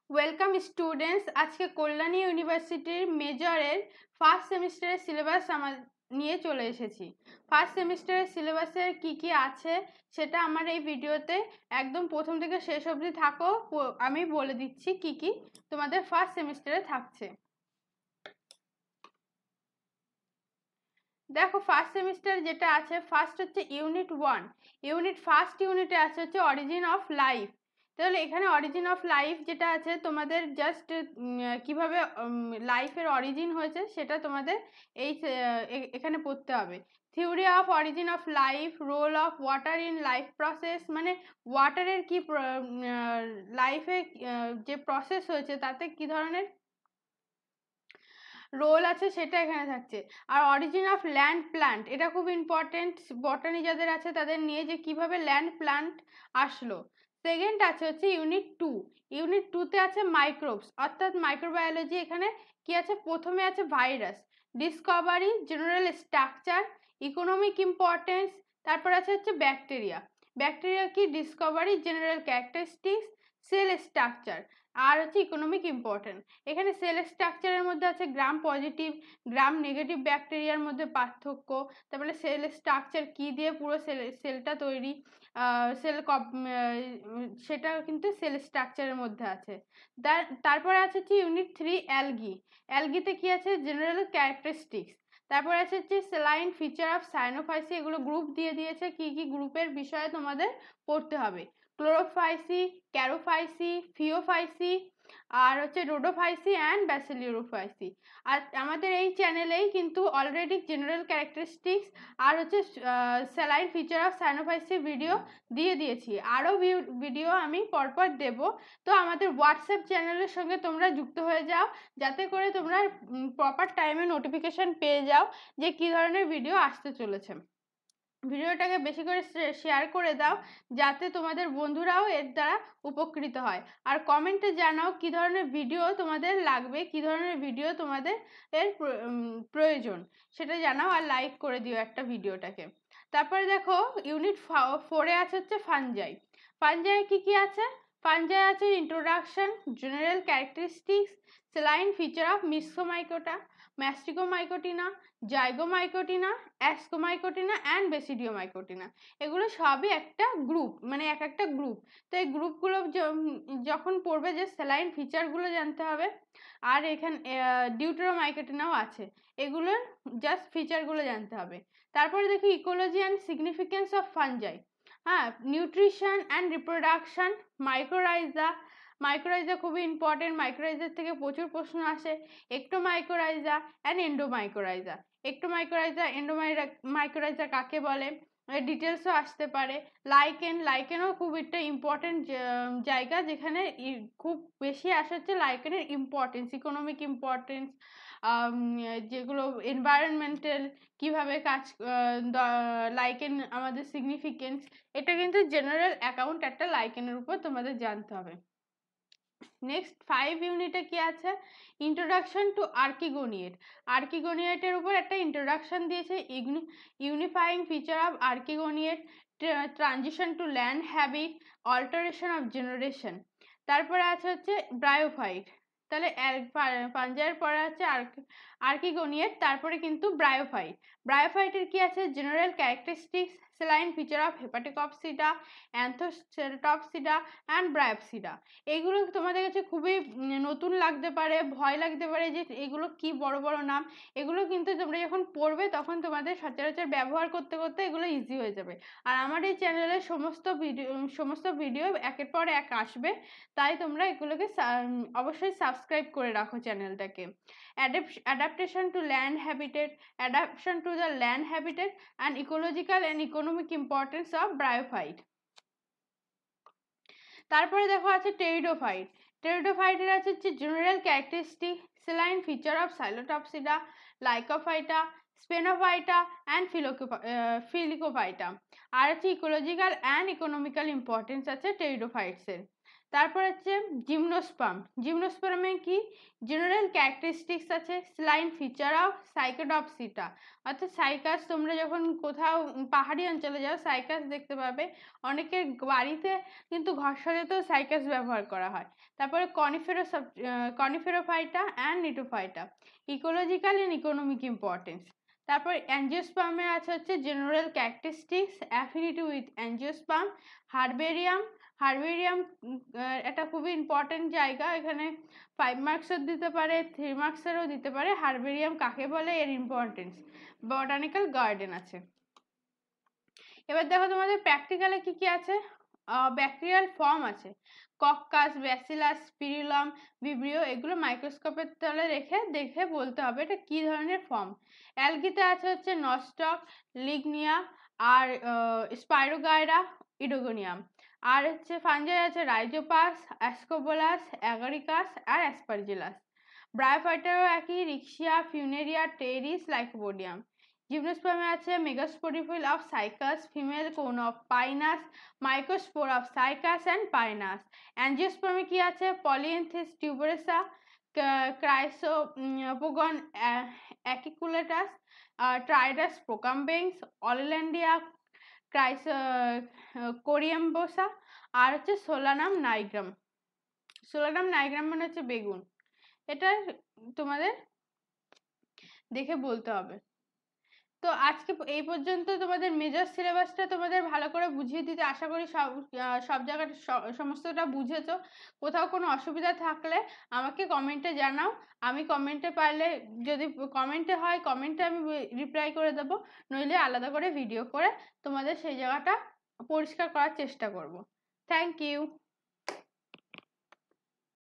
Welcome students. আজকে কল্যাণী ইউনিভার্সিটির মেজরের first সেমিস্টারের সিলেবাস নিয়ে চলে এসেছি। ফার্স্ট সেমিস্টারের সিলেবাসের কি আছে সেটা আমার এই ভিডিওতে একদম প্রথম থেকে শেষ অবধি থাকো, আমি বলে দিচ্ছি কি তোমাদের ফার্স্ট সেমিস্টারে থাকছে। দেখো, ফার্স্ট সেমিস্টার যেটা আছে, ফার্স্ট হচ্ছে ইউনিট 1। ফার্স্ট ইউনিটে আছে হচ্ছে অরিজিন অফ লাইফ। তাহলে এখানে অরিজিন অফ লাইফ যেটা আছে, তোমাদের জাস্ট কিভাবে লাইফের অরিজিন হয়েছে সেটা তোমাদের এই এখানে পড়তে হবে। Theory of origin of life, role of water in life process, মানে ওয়াটারের কি লাইফে যে প্রসেস হয়েছে তাতে কি ধরনের রোল আছে সেটা এখানে থাকছে। আর অরিজিন অফ ল্যান্ড প্ল্যান্ট, এটা খুব ইম্পর্টেন্ট বটানি যাদের আছে তাদের নিয়ে, যে কিভাবে ল্যান্ড প্ল্যান্ট আসলো। সেকেন্ড আছে হচ্ছে ইউনিট 2তে আছে মাইক্রোবস অর্থাৎ মাইক্রোবায়োলজি। এখানে কি আছে, প্রথমে আছে virus, discovery, general structure, economic importance. তারপর আছে হচ্ছে ব্যাকটেরিয়া কি, discovery, general characteristics, cell structure, আর হচ্ছে ইকোনমিক ইম্পর্টেন্ট। এখানে সেল স্ট্রাকচারের মধ্যে আছে গ্রাম পজিটিভ, গ্রাম নেগেটিভ ব্যাকটেরিয়ার মধ্যে পার্থক্য। তারপরে সেল স্ট্রাকচার কি দিয়ে পুরো সেলটা তৈরি, সেল সেটা কিন্তু সেল স্ট্রাকচারের মধ্যে আছে। তারপরে আছে হচ্ছে ইউনিট 3 অ্যালগিতে কি আছে, জেনারেল ক্যারেক্টারিস্টিক্স। তারপরে আছে হচ্ছে সেলাইন ফিচার অফ সাইনোফাইসি। এগুলো গ্রুপ দিয়ে দিয়েছে, কি গ্রুপের বিষয়ে তোমাদের পড়তে হবে। ক্লোরোফাইসি, ক্যারোফাইসি, ফিওফাইসি, আর হচ্ছে রোডোফাইসি অ্যান্ড ব্যাসিলিওফাইসি। আর আমাদের এই চ্যানেলেই কিন্তু অলরেডি জেনারেল ক্যারেক্টারিস্টিক্স আর হচ্ছে স্যালাইন ফিচার অফ সাইনোফাইসি ভিডিও দিয়ে দিয়েছি। আরও ভিডিও আমি পরপর দেব। তো আমাদের হোয়াটসঅ্যাপ চ্যানেলের সঙ্গে তোমরা যুক্ত হয়ে যাও, যাতে করে তোমরা প্রপার টাইমে নোটিফিকেশান পেয়ে যাও যে কী ধরনের ভিডিও আসতে চলেছে। ভিডিওটাকে বেশি করে শেয়ার করে দাও, যাতে তোমাদের বন্ধুরাও এর দ্বারা উপকৃত হয়। আর কমেন্টে জানাও কি ধরনের ভিডিও তোমাদের লাগবে, কি ধরনের ভিডিও তোমাদের এর প্রয়োজন, সেটা জানাও। আর লাইক করে দিও একটা ভিডিওটাকে। তারপরে দেখো, ইউনিট 4-এ আছে হচ্ছে ফানজাই কি আছে। ফানজাই আছে introduction, general characteristics, salient feature of Myxomycota, Mastigomycotina, Zygomycotina, Ascomycotina and Basidiomycotina. এগুলো সবই একটা গ্রুপ, মানে একটা গ্রুপ। তো এই গ্রুপগুলো যখন পড়বে, যে স্যালাইন ফিচারগুলো জানতে হবে। আর এখানে ডিউটেরোমাইকোটিনাও আছে, এগুলোর জাস্ট ফিচারগুলো জানতে হবে। তারপরে দেখি ecology and significance of fungi. হ্যাঁ, নিউট্রিশন অ্যান্ড রিপ্রোডাকশন, মাইক্রোরাইজা খুবই ইম্পর্টেন্ট। মাইক্রোরাইজার থেকে প্রচুর প্রশ্ন আসে। একটোমাইক্রোরাইজা অ্যান্ড এন্ডোমাইক্রোরাইজা। এন্ডোমাইক্রোরাইজা কাকে বলে, ডিটেলসও আসতে পারে। লাইকেনও খুব একটা ইম্পর্টেন্ট জায়গা, যেখানে খুব বেশি আসে হচ্ছে লাইকেনের ইম্পর্টেন্স, ইকোনমিক ইম্পর্টেন্স, যেগুলো এনভায়রনমেন্টাল কীভাবে কাজ, লাইকেন আমাদের সিগনিফিকেন্স। এটা কিন্তু জেনারেল অ্যাকাউন্ট একটা লাইকেনের উপর তোমাদের জানতে হবে। নেক্সট 5 ইউনিটে কি আছে, ইন্ট্রোডাকশন টু আর্কিগোনিয়েটের উপর একটা ইন্ট্রোডাকশন দিয়েছে। Unifying feature of archegoniate, transition to land habit, alternation of generation. তারপরে আছে হচ্ছে ব্রায়োফাইট। তাহলে পাঞ্জায়ের পরে আছে আর্কিগোনিয়েট, তারপরে কিন্তু ব্রায়োফাইটের কি আছে, general characteristics, salient feature of Hepaticopsida, Anthocerotopsida and Bryopsida. এইগুলো তোমাদের কাছে খুবই নতুন লাগতে পারে, ভয় লাগতে পারে যে এগুলো কি বড় বড় নাম। এগুলো কিন্তু তোমরা যখন পড়বে তখন তোমাদের সচরাচর ব্যবহার করতে করতে এগুলো ইজি হয়ে যাবে। আর আমার এই চ্যানেলের সমস্ত ভিডিও একের পর এক আসবে, তাই তোমরা এগুলোকে অবশ্যই সাবস্ক্রাইব করে রাখো চ্যানেলটাকে। Adaptation to land habitat, adaptation to the land habitat and ecological and economic importance of bryophyte. তারপরে দেখো আছে টেরিডোফাইটের আছে হচ্ছে general characteristic, salient feature of Psilotopsida, Lycophyta, Sphenophyta and Filicophyta. আর হচ্ছে ইকোলজিক্যাল অ্যান্ড ইকোনমিক্যাল ইম্পর্টেন্স আছে টেরিডোফাইটসের। তারপর হচ্ছে জিমনোস্পার্ম। জিমনোস্পার্মে কি জেনারেল ক্যারেক্টারিস্টিক্স আছে, স্লাইন ফিচার অফ সাইকোডপসিটা, অর্থাৎ সাইকাস তোমরা যখন কোথাও পাহাড়ি অঞ্চলে যাও সাইকাস দেখতে পাবে, অনেকের বাড়িতে কিন্তু ঘর সাজাতেও সাইকাস ব্যবহার করা হয়। তারপরে Coniferophyta and Gnetophyta, ecological and economic importance. তারপর অ্যাঞ্জিওস্পার্মে আছে হচ্ছে general characteristics, affinity with angiosperm, herbarium. Herbarium এটা খুবই ইম্পর্টেন্ট জায়গা, এখানে 5 মার্কসের দিতে পারে, 3 মার্কসেরও দিতে পারে। হার্বেরিয়াম কাকে বলে, এর ইম্পর্টেন্স। বটানিক্যাল গার্ডেন আছে। এবার দেখো তোমাদের প্র্যাকটিক্যালে কি কি আছে। ব্যাকটেরিয়াল ফর্ম আছে, কক্কাস, ব্যাসিলাস, স্পিরিলম, ভিব্রিও, এগুলো মাইক্রোস্কোপের তলে রেখে দেখে বলতে হবে এটা কি ধরনের ফর্ম। অ্যালগিতে আছে হচ্ছে নস্টক, লিগনিয়া, আর স্পাইরোগাইরা, ইডোগোনিয়াম। আর হচ্ছে ফাঞ্জাই আছে রাইজোপাস, অ্যাসকোবোলাস, অ্যাগারিকাস আর অ্যাসপারজিলাস। ব্রায়োফাইটারও একই, রিক্সিয়া, ফিউনেরিয়া, টেরিস, লাইকোপোডিয়াম। জিমনোস্পার্মে আছে megasporophyll of Cycas, female cone of Pinus, microspore of Cycas and Pinus. অ্যাঞ্জিওস্পার্মে কি আছে পলিএন্থিস টিউবেরোসা, ক্রাইসোপোগন অ্যাকিকুলেটাস, ট্রাইডাস প্রোকাম্বেন্স, অলিল্যান্ডিয়া কোরিয়াম্বোসা, আর হচ্ছে সোলানাম নাইগ্রাম। সোলানাম নাইগ্রাম মানে হচ্ছে বেগুন। এটা তোমাদের দেখে বলতে হবে। তো আজকে এই পর্যন্ত তোমাদের মেজর সিলেবাসটা তোমাদের ভালো করে বুঝিয়ে দিতে আশা করি সব জায়গায় সমস্তটা বুঝেছো। কোথাও কোনো অসুবিধা থাকলে আমাকে কমেন্টে জানাও, আমি কমেন্টে পারলে যদি কমেন্টে হয় কমেন্টে আমি রিপ্লাই করে দেবো, নইলে আলাদা করে ভিডিও করে তোমাদের সেই জায়গাটা পরিষ্কার করার চেষ্টা করব। Thank you.